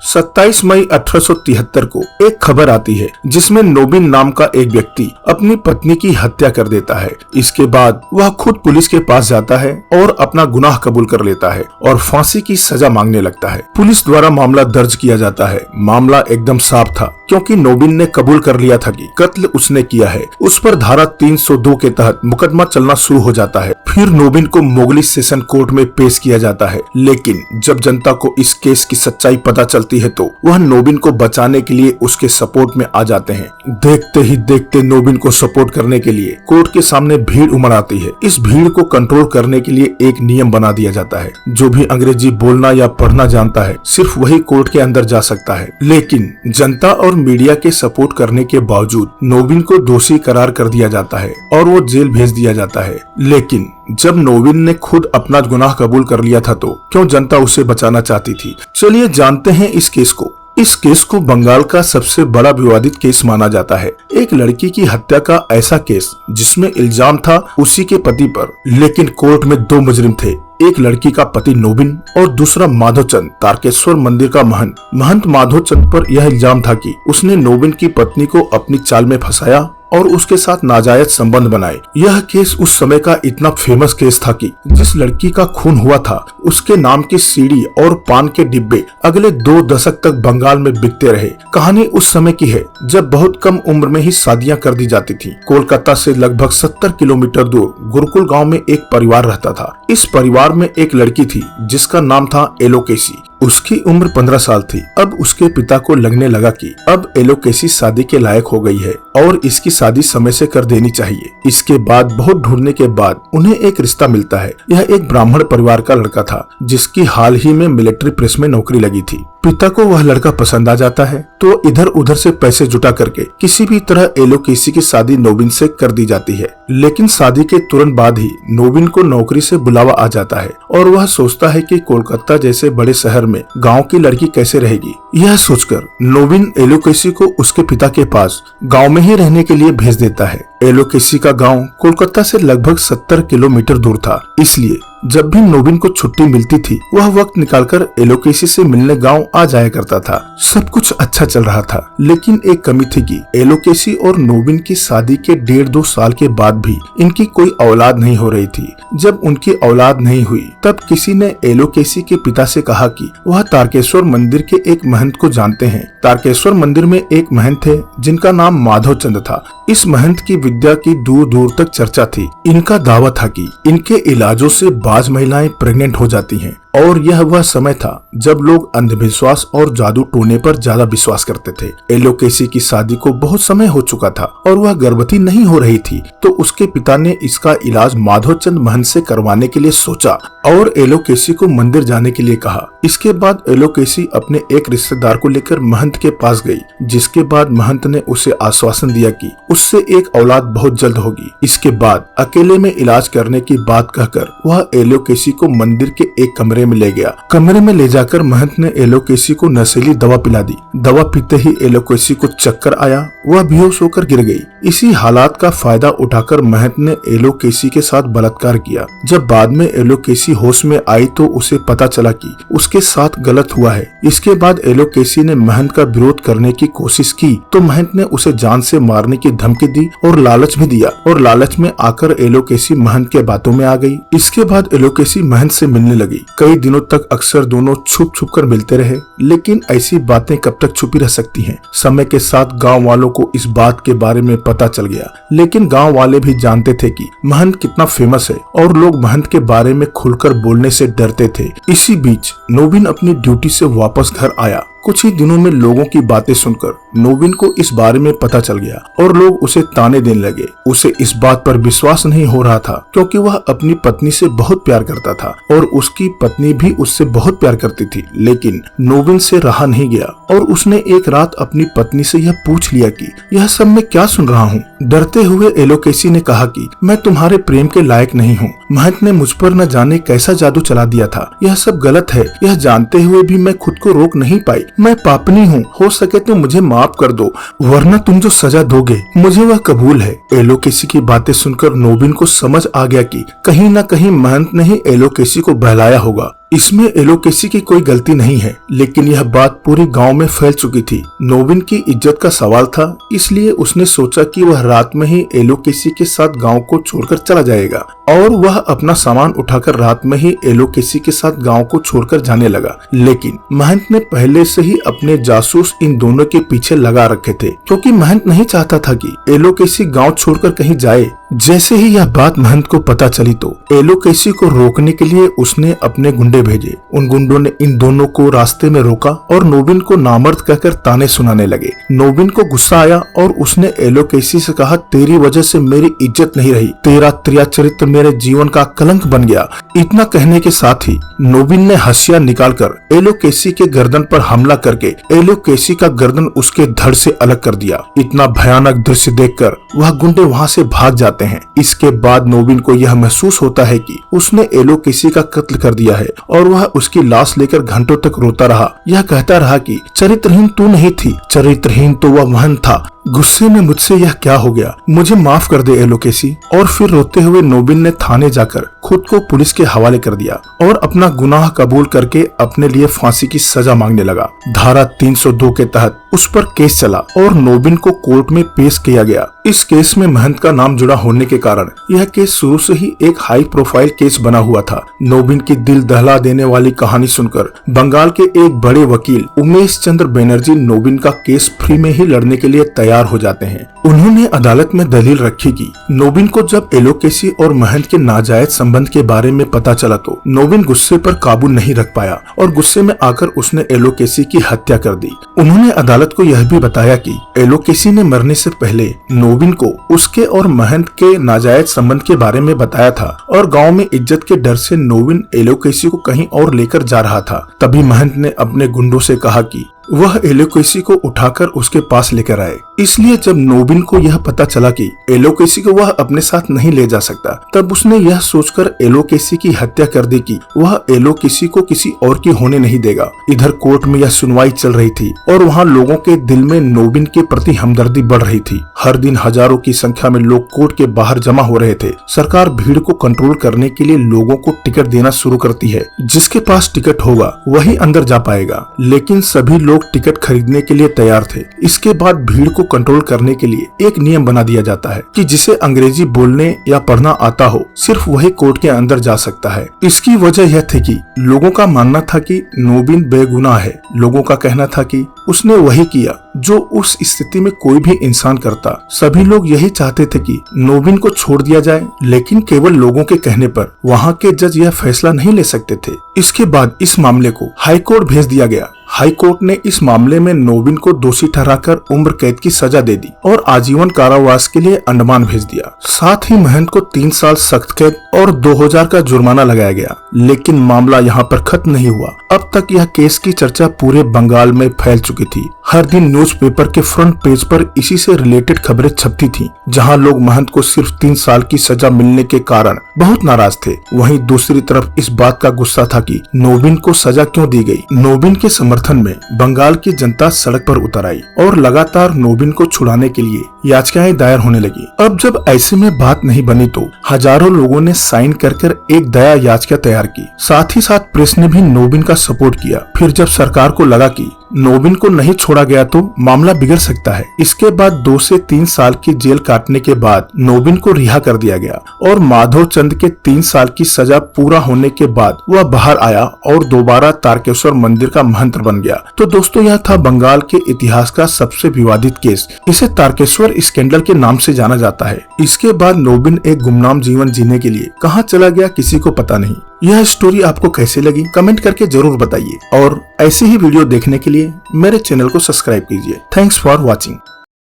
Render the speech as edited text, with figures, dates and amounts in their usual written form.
27 मई 1873 को एक खबर आती है जिसमें नोबिन नाम का एक व्यक्ति अपनी पत्नी की हत्या कर देता है। इसके बाद वह खुद पुलिस के पास जाता है और अपना गुनाह कबूल कर लेता है और फांसी की सजा मांगने लगता है। पुलिस द्वारा मामला दर्ज किया जाता है। मामला एकदम साफ था क्योंकि नोबिन ने कबूल कर लिया था कि कत्ल उसने किया है। उस पर धारा 302 के तहत मुकदमा चलना शुरू हो जाता है। फिर नोबिन को मोगली सेशन कोर्ट में पेश किया जाता है। लेकिन जब जनता को इस केस की सच्चाई पता चलती है तो वह नोबिन को बचाने के लिए उसके सपोर्ट में आ जाते हैं। देखते ही देखते नोबिन को सपोर्ट करने के लिए कोर्ट के सामने भीड़ उमड़ आती है। इस भीड़ को कंट्रोल करने के लिए एक नियम बना दिया जाता है। जो भी अंग्रेजी बोलना या पढ़ना जानता है सिर्फ वही कोर्ट के अंदर जा सकता है। लेकिन जनता और मीडिया के सपोर्ट करने के बावजूद नोबिन को दोषी करार कर दिया जाता है और वो जेल भेज दिया जाता है। लेकिन जब नोबिन ने खुद अपना गुनाह कबूल कर लिया था तो क्यों जनता उसे बचाना चाहती थी? चलिए जानते हैं इस केस को। इस केस को बंगाल का सबसे बड़ा विवादित केस माना जाता है। एक लड़की की हत्या का ऐसा केस जिसमें इल्जाम था उसी के पति पर, लेकिन कोर्ट में दो मुजरिम थे। एक लड़की का पति नोबिन और दूसरा माधोचंद, तारकेश्वर मंदिर का महंत माधोचंद पर यह इल्जाम था कि उसने नोबिन की पत्नी को अपनी चाल में फंसाया और उसके साथ नाजायज संबंध बनाए। यह केस उस समय का इतना फेमस केस था कि जिस लड़की का खून हुआ था उसके नाम की सीढ़ी और पान के डिब्बे अगले 2 दशक तक बंगाल में बिकते रहे। कहानी उस समय की है जब बहुत कम उम्र में ही शादियां कर दी जाती थी। कोलकाता से लगभग 70 किलोमीटर दूर गुरुकुल गांव में एक परिवार रहता था। इस परिवार में एक लड़की थी जिसका नाम था एलोकेसी। उसकी उम्र 15 साल थी। अब उसके पिता को लगने लगा कि अब एलोकेसी शादी के लायक हो गई है और इसकी शादी समय से कर देनी चाहिए। इसके बाद बहुत ढूंढने के बाद उन्हें एक रिश्ता मिलता है। यह एक ब्राह्मण परिवार का लड़का था जिसकी हाल ही में मिलिट्री प्रेस में नौकरी लगी थी। पिता को वह लड़का पसंद आ जाता है तो इधर उधर से पैसे जुटा करके किसी भी तरह एलोकेसी की शादी नोबिन से कर दी जाती है। लेकिन शादी के तुरंत बाद ही नोबिन को नौकरी से बुलावा आ जाता है और वह सोचता है कि कोलकाता जैसे बड़े शहर में गांव की लड़की कैसे रहेगी। यह सोचकर नोबिन एलोकेसी को उसके पिता के पास गांव में ही रहने के लिए भेज देता है। एलोकेसी का गांव कोलकाता से लगभग 70 किलोमीटर दूर था, इसलिए जब भी नोबिन को छुट्टी मिलती थी वह वक्त निकालकर एलोकेसी से मिलने गांव आ जाया करता था। सब कुछ अच्छा चल रहा था, लेकिन एक कमी थी कि एलोकेसी और नोबिन की शादी के 1.5-2 साल के बाद भी इनकी कोई औलाद नहीं हो रही थी। जब उनकी औलाद नहीं हुई तब किसी ने एलोकेसी के पिता से कहा कि वह तारकेश्वर मंदिर के एक महंत को जानते हैं। तारकेश्वर मंदिर में एक महंत थे जिनका नाम माधोचंद था। इस महंत की विद्या की दूर दूर तक चर्चा थी। इनका दावा था कि इनके इलाजों से बाज महिलाएं प्रेग्नेंट हो जाती हैं और यह वह समय था जब लोग अंधविश्वास और जादू टोने पर ज्यादा विश्वास करते थे। एलोकेसी की शादी को बहुत समय हो चुका था और वह गर्भवती नहीं हो रही थी, तो उसके पिता ने इसका इलाज माधोचंद महंत से करवाने के लिए सोचा और एलोकेसी को मंदिर जाने के लिए कहा। इसके बाद एलोकेसी अपने एक रिश्तेदार को लेकर महंत के पास गई, जिसके बाद महंत ने उसे आश्वासन दिया कि उससे एक औलाद बहुत जल्द होगी। इसके बाद अकेले में इलाज करने की बात कहकर वह एलोकेसी को मंदिर के एक कमरे में ले गया। कमरे में ले जाकर महंत ने एलोकेसी को नशीली दवा पिला दी। दवा पीते ही एलोकेसी को चक्कर आया, वह बेहोश होकर गिर गई। इसी हालात का फायदा उठाकर महंत ने एलोकेसी के साथ बलात्कार किया। जब बाद में एलोकेसी होश में आई तो उसे पता चला कि उसके साथ गलत हुआ है। इसके बाद एलोकेसी ने महंत का विरोध करने की कोशिश की तो महंत ने उसे जान से मारने की धमकी दी और लालच भी दिया, और लालच में आकर एलोकेसी महंत के बातों में आ गई। इसके बाद एलोकेसी महंत से मिलने लगी। कई दिनों तक अक्सर दोनों छुप छुप कर मिलते रहे, लेकिन ऐसी बातें कब तक छुपी रह सकती हैं। समय के साथ गांव वालों को इस बात के बारे में पता चल गया, लेकिन गांव वाले भी जानते थे कि महंत कितना फेमस है और लोग महंत के बारे में खुलकर बोलने से डरते थे। इसी बीच नोबिन अपनी ड्यूटी से वापस घर आया। कुछ ही दिनों में लोगों की बातें सुनकर नोबिन को इस बारे में पता चल गया और लोग उसे ताने देने लगे। उसे इस बात पर विश्वास नहीं हो रहा था क्योंकि वह अपनी पत्नी से बहुत प्यार करता था और उसकी पत्नी भी उससे बहुत प्यार करती थी। लेकिन नोबिन से रहा नहीं गया और उसने एक रात अपनी पत्नी से यह पूछ लिया कि यह सब मैं क्या सुन रहा हूँ। डरते हुए एलोकेसी ने कहा कि मैं तुम्हारे प्रेम के लायक नहीं हूँ। महंत ने मुझ पर न जाने कैसा जादू चला दिया था। यह सब गलत है। यह जानते हुए भी मैं खुद को रोक नहीं पाई। मैं पापनी हूँ, हो सके तो मुझे माफ कर दो, वरना तुम जो सजा दोगे मुझे वह कबूल है। एलोकेसी की बातें सुनकर नोबिन को समझ आ गया कि कहीं न कहीं महंत ने ही एलोकेसी को बहलाया होगा इसमें एलोकेसी की कोई गलती नहीं है, लेकिन यह बात पूरी गांव में फैल चुकी थी। नोबिन की इज्जत का सवाल था, इसलिए उसने सोचा कि वह रात में ही एलोकेसी के साथ गांव को छोड़कर चला जाएगा और वह अपना सामान उठाकर रात में ही एलोकेसी के साथ गांव को छोड़कर जाने लगा। लेकिन महंत ने पहले से ही अपने जासूस इन दोनों के पीछे लगा रखे थे, क्योंकि महंत नहीं चाहता था कि एलोकेसी गांव छोड़कर कहीं जाए। जैसे ही यह बात महंत को पता चली तो एलोकेसी को रोकने के लिए उसने अपने गुंडे भेजे। उन गुंडों ने इन दोनों को रास्ते में रोका और नोबिन को नामर्द कहकर ताने सुनाने लगे। नोबिन को गुस्सा आया और उसने एलोकेसी से कहा, तेरी वजह से मेरी इज्जत नहीं रही, तेरा त्रिया चरित्र मेरे जीवन का कलंक बन गया। इतना कहने के साथ ही नोबिन ने हसिया निकालकर एलोकेसी के गर्दन पर हमला करके एलोकेसी का गर्दन उसके धड़ से अलग कर दिया। इतना भयानक दृश्य देखकर वह गुंडे वहां से भाग जाते हैं। इसके बाद नोबिन को यह महसूस होता है कि उसने एलोकेसी का कत्ल कर दिया है और वह उसकी लाश लेकर घंटों तक रोता रहा। यह कहता रहा कि चरित्रहीन तू नहीं थी, चरित्रहीन तो वह महंत था। गुस्से में मुझसे यह क्या हो गया, मुझे माफ कर दे एलोकेसी। और फिर रोते हुए नोबिन ने थाने जाकर खुद को पुलिस के हवाले कर दिया और अपना गुनाह कबूल करके अपने लिए फांसी की सजा मांगने लगा। धारा 302 के तहत उस पर केस चला और नोबिन को कोर्ट में पेश किया गया। इस केस में महंत का नाम जुड़ा होने के कारण यह केस शुरू से ही एक हाई प्रोफाइल केस बना हुआ था। नोबिन की दिल दहला देने वाली कहानी सुनकर बंगाल के एक बड़े वकील उमेश चंद्र बनर्जी नोबिन का केस फ्री में ही लड़ने के लिए तैयार हो जाते हैं। उन्होंने अदालत में दलील रखी कि नोबिन को जब एलोकेसी और महंत के नाजायज संबंध के बारे में पता चला तो नोबिन गुस्से पर काबू नहीं रख पाया और गुस्से में आकर उसने एलोकेसी की हत्या कर दी। उन्होंने अदालत को यह भी बताया कि एलोकेसी ने मरने से पहले नोबिन को उसके और महंत के नाजायज संबंध के बारे में बताया था और गांव में इज्जत के डर से नोबिन एलोकेसी को कहीं और लेकर जा रहा था। तभी महंत ने अपने गुंडों से कहा कि वह एलोकेसी को उठाकर उसके पास लेकर आए। इसलिए जब नोबिन को यह पता चला कि एलोकेसी को वह अपने साथ नहीं ले जा सकता, तब उसने यह सोचकर एलोकेसी की हत्या कर दी कि वह एलोकेसी को किसी और की होने नहीं देगा। इधर कोर्ट में यह सुनवाई चल रही थी और वहाँ लोगों के दिल में नोबिन के प्रति हमदर्दी बढ़ रही थी। हर दिन हजारों की संख्या में लोग कोर्ट के बाहर जमा हो रहे थे। सरकार भीड़ को कंट्रोल करने के लिए लोगों को टिकट देना शुरू करती है। जिसके पास टिकट होगा वही अंदर जा पाएगा, लेकिन सभी लोग टिकट खरीदने के लिए तैयार थे। इसके बाद भीड़ को कंट्रोल करने के लिए एक नियम बना दिया जाता है कि जिसे अंग्रेजी बोलने या पढ़ना आता हो सिर्फ वही कोर्ट के अंदर जा सकता है। इसकी वजह यह थी कि लोगों का मानना था कि नोबिन बेगुनाह है। लोगों का कहना था कि उसने वही किया जो उस स्थिति में कोई भी इंसान करता। सभी लोग यही चाहते थे कि नोबिन को छोड़ दिया जाए, लेकिन केवल लोगों के कहने पर वहाँ के जज यह फैसला नहीं ले सकते थे। इसके बाद इस मामले को हाई कोर्ट भेज दिया गया। हाई कोर्ट ने इस मामले में नोबिन को दोषी ठहराकर उम्र कैद की सजा दे दी और आजीवन कारावास के लिए अंडमान भेज दिया। साथ ही महंत को 3 साल सख्त कैद और 2000 का जुर्माना लगाया गया। लेकिन मामला यहाँ पर खत्म नहीं हुआ। अब तक यह केस की चर्चा पूरे बंगाल में फैल चुकी थी। हर दिन न्यूज़पेपर के फ्रंट पेज पर इसी से रिलेटेड खबरें छपती थीं, जहां लोग महंत को सिर्फ 3 साल की सजा मिलने के कारण बहुत नाराज थे। वहीं दूसरी तरफ इस बात का गुस्सा था कि नोबिन को सजा क्यों दी गई। नोबिन के समर्थन में बंगाल की जनता सड़क पर उतर आई और लगातार नोबिन को छुड़ाने के लिए याचिकाएं दायर होने लगी। अब जब ऐसे में बात नहीं बनी तो हजारों लोगों ने साइन कर एक दया याचिका तैयार की। साथ ही साथ प्रेस ने भी नोबिन का सपोर्ट किया। फिर जब सरकार को लगा कि नोबिन को नहीं छोड़ा गया तो मामला बिगड़ सकता है, इसके बाद 2 से 3 साल की जेल काटने के बाद नोबिन को रिहा कर दिया गया और माधव चंद के 3 साल की सजा पूरा होने के बाद वह बाहर आया और दोबारा तारकेश्वर मंदिर का महंत बन गया। तो दोस्तों, यह था बंगाल के इतिहास का सबसे विवादित केस। इसे तारकेश्वर स्कैंडल के नाम से जाना जाता है। इसके बाद नोबिन एक गुमनाम जीवन जीने के लिए कहाँ चला गया किसी को पता नहीं। यह स्टोरी आपको कैसी लगी कमेंट करके जरूर बताइए और ऐसे ही वीडियो देखने के लिए मेरे चैनल को सब्सक्राइब कीजिए। Thanks for watching.